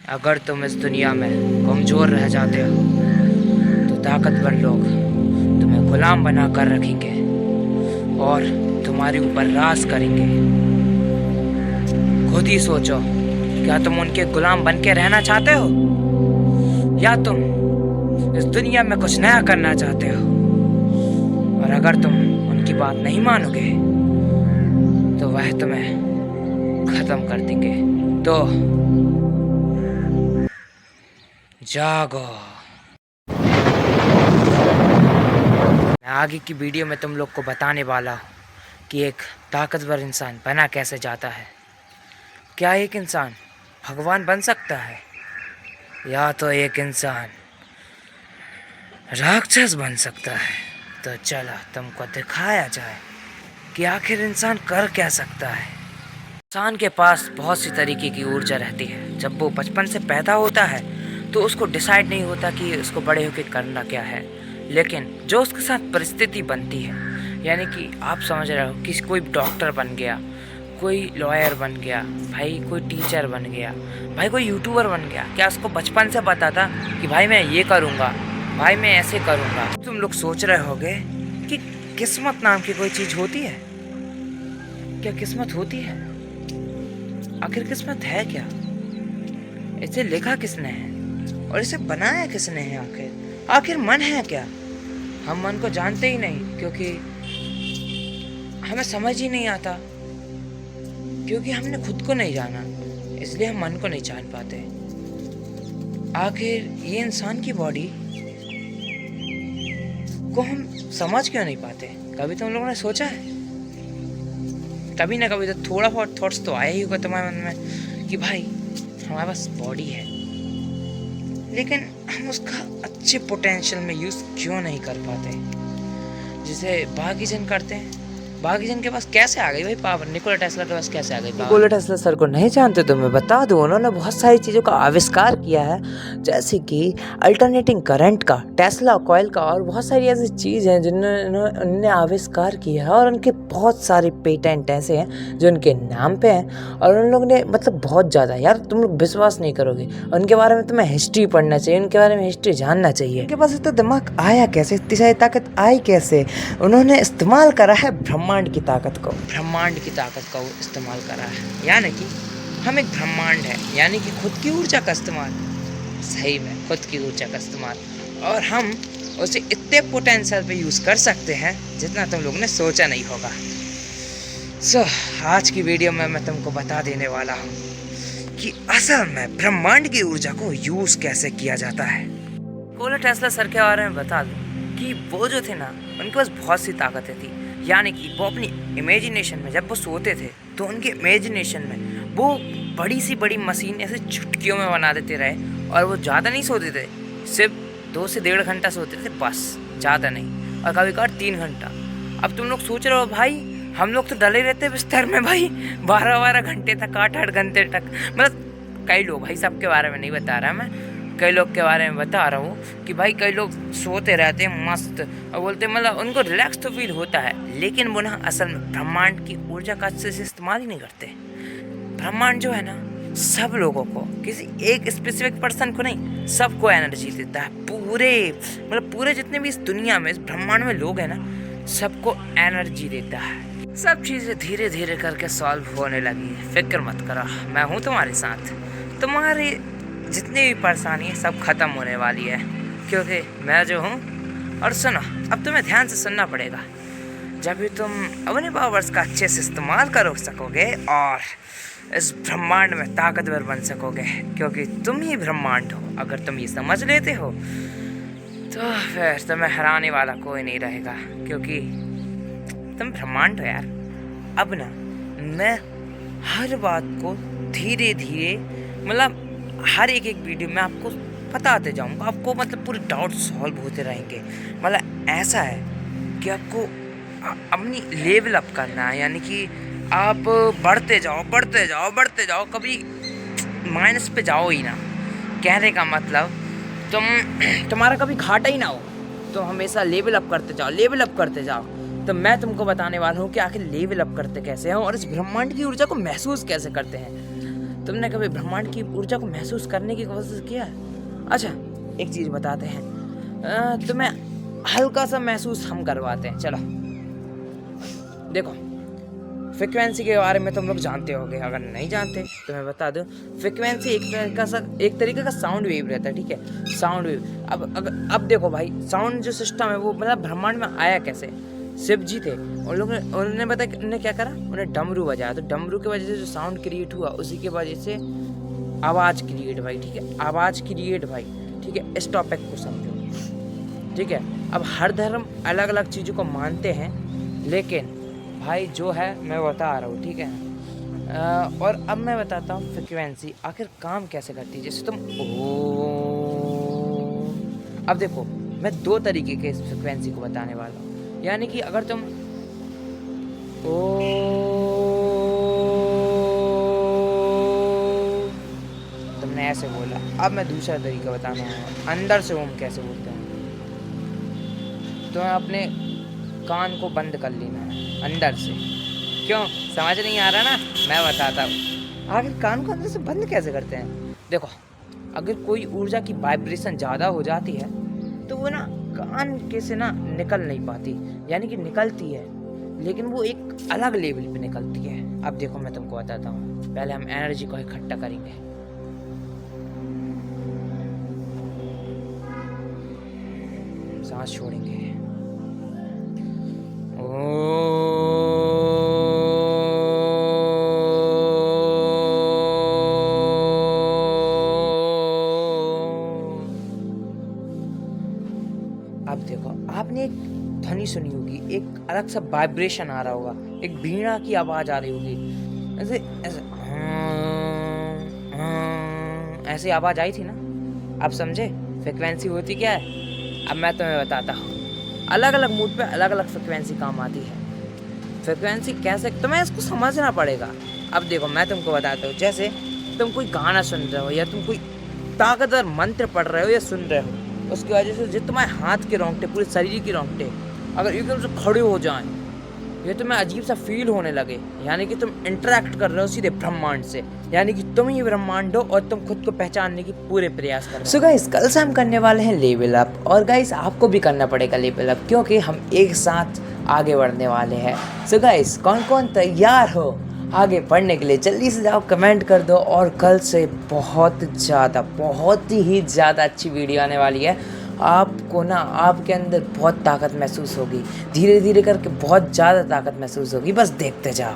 अगर तुम इस दुनिया में कमज़ोर रह जाते हो तो ताकतवर लोग तुम्हें गुलाम बना कर रखेंगे और तुम्हारे ऊपर राज करेंगे। खुद ही सोचो, क्या तुम उनके गुलाम बन के रहना चाहते हो या तुम इस दुनिया में कुछ नया करना चाहते हो? और अगर तुम उनकी बात नहीं मानोगे तो वह तुम्हें खत्म कर देंगे। तो जागो। मैं आगे की वीडियो में तुम लोग को बताने वाला हूँ कि एक ताकतवर इंसान बना कैसे जाता है। क्या एक इंसान भगवान बन सकता है या तो एक इंसान राक्षस बन सकता है? तो चलो तुमको दिखाया जाए कि आखिर इंसान कर क्या सकता है। इंसान के पास बहुत सी तरीके की ऊर्जा रहती है। जब वो बचपन से पैदा होता है तो उसको डिसाइड नहीं होता कि उसको बड़े होकर करना क्या है, लेकिन जो उसके साथ परिस्थिति बनती है, यानी कि आप समझ रहे हो कि कोई डॉक्टर बन गया, कोई लॉयर बन गया, भाई कोई टीचर बन गया, भाई कोई यूट्यूबर बन गया, क्या उसको बचपन से पता था कि भाई मैं ये करूँगा, भाई मैं ऐसे करूँगा? तुम लोग सोच रहे होगे कि किस्मत नाम की कोई चीज़ होती है क्या? किस्मत होती है? आखिर किस्मत है क्या? इसे लिखा किसने है और इसे बनाया किसने है? आखिर मन है क्या? हम मन को जानते ही नहीं, क्योंकि हमें समझ ही नहीं आता, क्योंकि हमने खुद को नहीं जाना, इसलिए हम मन को नहीं जान पाते। आखिर ये इंसान की बॉडी को हम समझ क्यों नहीं पाते? कभी तुम लोगों ने सोचा है? कभी ना कभी तो थोड़ा बहुत थॉट्स तो आया ही होगा तुम्हारे मन में कि भाई हमारे पास बॉडी है, लेकिन हम उसका अच्छे पोटेंशियल में यूज़ क्यों नहीं कर पाते, जिसे बाकी जन करते हैं। बाकी जन के पास कैसे आ गई भाई पावर? निकोला टेस्ला के पास कैसे आ गई पावर? निकोला टेस्ला सर को नहीं जानते तो मैं बता दूं, उन्होंने बहुत सारी चीज़ों का आविष्कार किया है, जैसे कि अल्टरनेटिंग करंट का, टेस्ला कॉइल का, और बहुत सारी ऐसी चीज़ हैं जिन्होंने आविष्कार किया है। और उनके बहुत सारे पेटेंट ऐसे हैं जो उनके नाम पे हैं, और उन लोगों ने मतलब बहुत ज़्यादा, यार तुम लोग विश्वास नहीं करोगे। उनके बारे में तुम्हें हिस्ट्री पढ़ना चाहिए, उनके बारे में हिस्ट्री जानना चाहिए। उनके पास इतना दिमाग आया कैसे, इतनी सारी ताकत आई कैसे? उन्होंने इस्तेमाल करा है ब्रह्मांड की ताकत को, ब्रह्मांड की ताकत का वो इस्तेमाल करा है। यानी कि हम एक ब्रह्मांड है, यानी कि खुद की ऊर्जा का इस्तेमाल, सही में खुद की ऊर्जा का इस्तेमाल, और हम उसे इतने पोटेंशियल पे यूज़ कर सकते हैं जितना तुम लोगों ने सोचा नहीं होगा। आज की वीडियो में मैं तुमको बता देने वाला हूँ कि असल में ब्रह्मांड की ऊर्जा को यूज़ कैसे किया जाता है। निकोला टेस्ला सर के बारे में बता दूँ कि वो जो थे ना, उनके पास बहुत सी ताकतें थी। यानी कि वो अपनी इमेजिनेशन में, जब वो सोते थे तो उनके इमेजिनेशन में वो बड़ी सी बड़ी मशीन ऐसे चुटकियों में बना देते रहे, और वो ज़्यादा नहीं सोते थे, सिर्फ 2 से 1.5 घंटा सोते थे बस, ज़्यादा नहीं, और कभी कभार 3 घंटा। अब तुम लोग सोच रहे हो भाई हम लोग तो डले रहते बिस्तर में भाई 12-12 घंटे तक, 8-8 घंटे तक, मतलब कई लोग, भाई सबके बारे में नहीं बता रहा मैं, कई लोग के बारे में बता रहा हूँ कि भाई कई लोग सोते रहते हैं मस्त और बोलते हैं मतलब उनको रिलैक्स तो फील होता है, लेकिन वो ना असल में ब्रह्मांड की ऊर्जा का अच्छे से इस्तेमाल ही नहीं करते। ब्रह्मांड जो है ना, सब लोगों को, किसी एक स्पेसिफिक पर्सन को नहीं, सबको एनर्जी देता है। पूरे जितने भी इस दुनिया में, इस ब्रह्मांड में लोग हैं ना, सबको एनर्जी देता है। सब चीज़ें धीरे धीरे करके सॉल्व होने लगी, फिक्र मत करो, मैं हूँ तुम्हारे साथ। तुम्हारी जितनी भी परेशानी है सब खत्म होने वाली है, क्योंकि मैं जो हूँ। और सुनो, अब तुम्हें ध्यान से सुनना पड़ेगा, जब भी तुम अपने पावर्स का अच्छे से इस्तेमाल कर सकोगे और इस ब्रह्मांड में ताकतवर बन सकोगे, क्योंकि तुम ही ब्रह्मांड हो। अगर तुम ये समझ लेते हो तो फिर तुम्हें हराने वाला कोई नहीं रहेगा, क्योंकि तुम ब्रह्मांड हो यार। अब ना मैं हर बात को धीरे धीरे, मतलब हर एक वीडियो में आपको बताते जाऊंगा, आपको मतलब पूरे डाउट सॉल्व होते रहेंगे। मतलब ऐसा है कि आपको अपनी लेवल अप करना है, यानी कि आप बढ़ते जाओ, कभी माइनस पे जाओ ही ना। कहने का मतलब तुम्हारा कभी घाटा ही ना हो, तो हमेशा लेवल अप करते जाओ। तो मैं तुमको बताने वाला हूँ कि आखिर लेवल अप करते कैसे हैं और इस ब्रह्मांड की ऊर्जा को महसूस कैसे करते हैं। तुमने कभी ब्रह्मांड की ऊर्जा को महसूस करने की कोशिश किया है? अच्छा, एक चीज बताते हैं, तुम्हें हल्का सा महसूस हम करवाते हैं। चलो देखो, फ्रिक्वेंसी के बारे में तुम लोग जानते होगे, अगर नहीं जानते तो मैं बता दूं। फ्रिक्वेंसी एक तरीके का साउंड वेव रहता है, ठीक है, साउंड वेव। अब देखो भाई, साउंड जो सिस्टम है वो मतलब ब्रह्मांड में आया कैसे? शिव जी थे, उन्होंने बताया, उन्होंने क्या करा, उन्हें डमरू बजाया, तो डमरू की वजह से जो साउंड क्रिएट हुआ, उसी की वजह से आवाज़ क्रिएट भाई, ठीक है, आवाज़ क्रिएट भाई, ठीक है। इस टॉपिक को समझो, ठीक है। अब हर धर्म अलग अलग चीज़ों को मानते हैं, लेकिन भाई जो है मैं बता रहा हूँ, ठीक है। और अब मैं बताता हूँ फ्रिक्वेंसी आखिर काम कैसे करती है। जैसे तुम अब देखो, मैं 2 तरीके के इस फ्रिक्वेंसी को बताने वाला हूँ। यानी कि अगर तुम तुमने ऐसे बोला, अब मैं दूसरा तरीका बताना हूँ, अंदर से ओम कैसे बोलते हैं। तो अपने कान को बंद कर लेना है अंदर से। क्यों, समझ नहीं आ रहा ना? मैं बताता हूँ आखिर कान को अंदर से बंद कैसे करते हैं। देखो, अगर कोई ऊर्जा की वाइब्रेशन ज़्यादा हो जाती है तो वो ना कान के से ना निकल नहीं पाती, यानी कि निकलती है लेकिन वो एक अलग लेवल पे निकलती है। अब देखो मैं तुमको बताता हूँ, पहले हम एनर्जी को इकट्ठा करेंगे। सांस छोड़ेंगे, अब देखो, आपने एक ध्वनि सुनी होगी, एक अलग सा वाइब्रेशन आ रहा होगा, एक वीणा की आवाज आ रही होगी, ऐसे ऐसे ऐसी आवाज आई थी ना। आप समझे फ्रिक्वेंसी होती क्या है? अब मैं तुम्हें बताता हूँ, अलग अलग मूड पे अलग अलग फ्रिक्वेंसी काम आती है। फ्रिक्वेंसी कैसे, तुम्हें इसको समझना पड़ेगा। अब देखो मैं तुमको बताता हूँ, जैसे तुम कोई गाना सुन रहे हो या तुम कोई ताकतवर मंत्र पढ़ रहे हो या सुन रहे हो, उसकी वजह से जो तुम्हारे हाथ के रोंगटे, पूरे शरीर की रोंगटे अगर एकदम से खड़े हो जाएं, ये तुम्हें अजीब सा फील होने लगे, यानी कि तुम इंटरेक्ट कर रहे हो सीधे ब्रह्मांड से, यानी कि तुम ही ब्रह्मांड हो और तुम खुद को पहचानने की पूरे प्रयास कर रहे हो। सो गाइस, कल से हम करने वाले हैं लेवल अप, और गाइस आपको भी करना पड़ेगा लेवल अप, क्योंकि हम एक साथ आगे बढ़ने वाले हैं। सो गाइस, कौन कौन तैयार हो आगे बढ़ने के लिए? जल्दी से जाओ, कमेंट कर दो, और कल से बहुत ही ज़्यादा अच्छी वीडियो आने वाली है। आपको ना आपके अंदर बहुत ताकत महसूस होगी, धीरे धीरे करके बहुत ज़्यादा ताकत महसूस होगी, बस देखते जाओ।